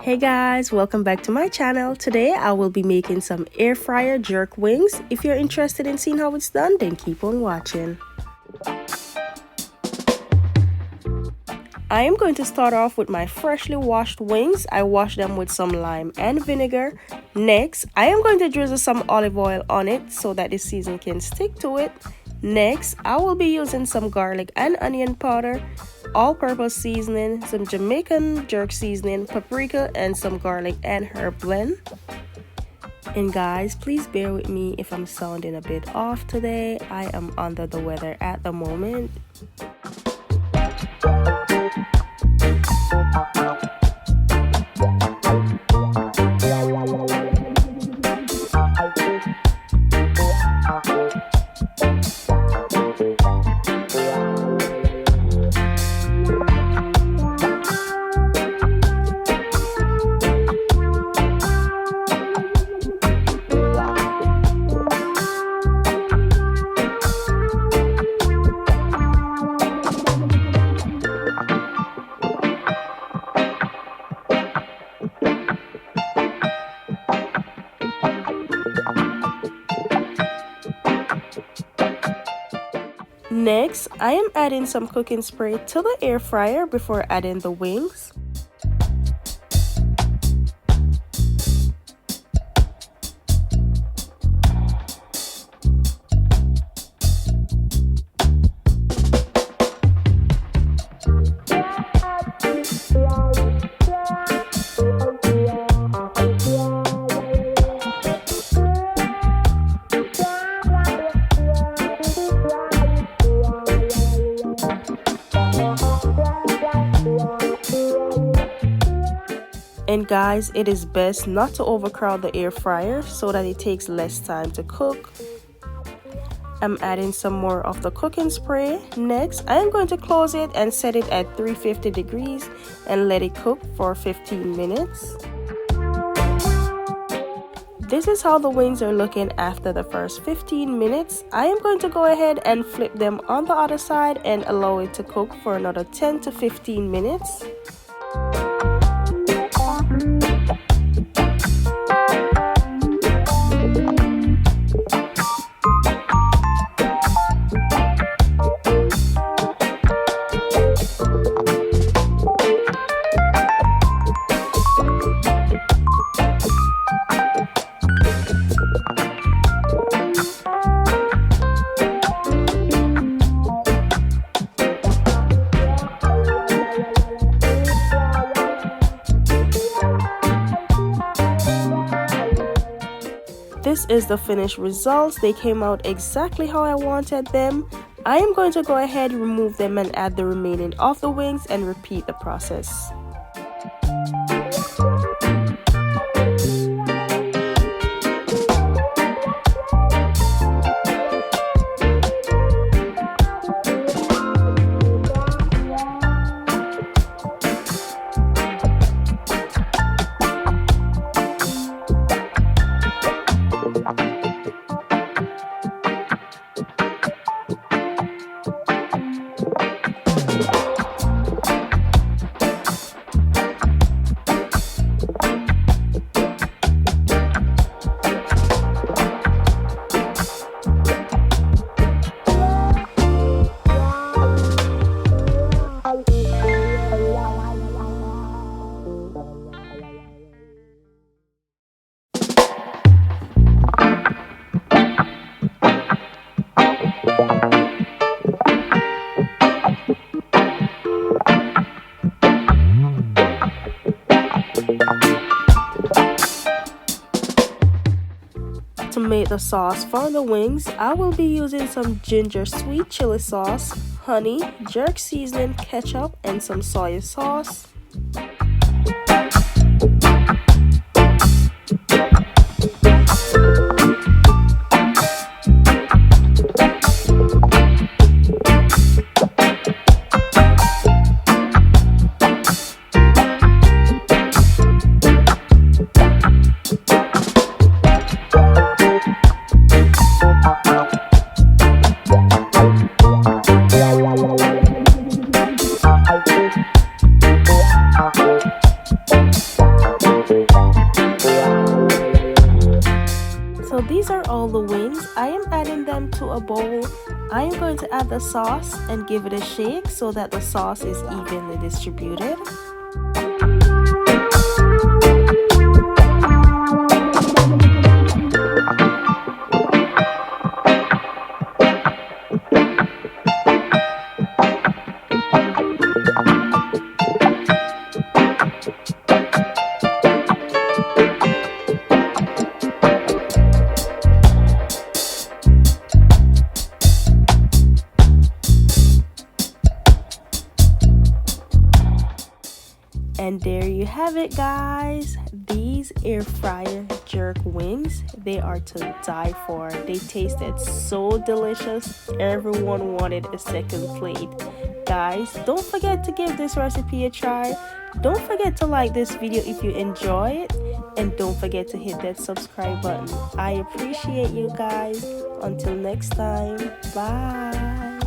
Hey guys, welcome back to my channel. Today I will be making some air fryer jerk wings. If you're interested in seeing how it's done, then keep on watching. I am going to start off with my freshly washed wings. I washed them with some lime and vinegar. Next, I am going to drizzle some olive oil on it so that the seasoning can stick to it. Next, I will be using some garlic and onion powder, all-purpose seasoning, some Jamaican jerk seasoning, paprika, and some garlic and herb blend. And guys, please bear with me if I'm sounding a bit off today. I am under the weather at the moment. Next, I am adding some cooking spray to the air fryer before adding the wings. And guys, it is best not to overcrowd the air fryer so that it takes less time to cook. I'm adding some more of the cooking spray. Next, I am going to close it and set it at 350 degrees and let it cook for 15 minutes. This is how the wings are looking after the first 15 minutes. I am going to go ahead and flip them on the other side and allow it to cook for another 10 to 15 minutes. This is the finished results. They came out exactly how I wanted them. I am going to go ahead, remove them, and add the remaining of the wings and repeat the process. To make the sauce for the wings, I will be using some ginger sweet chili sauce, honey, jerk seasoning, ketchup, and some soy sauce. I am adding them to a bowl. I am going to add the sauce and give it a shake so that the sauce is evenly distributed. And there you have it, guys. These air fryer jerk wings, they are to die for. They tasted so delicious. Everyone wanted a second plate. Guys, don't forget to give this recipe a try. Don't forget to like this video if you enjoy it. And don't forget to hit that subscribe button. I appreciate you guys. Until next time, bye.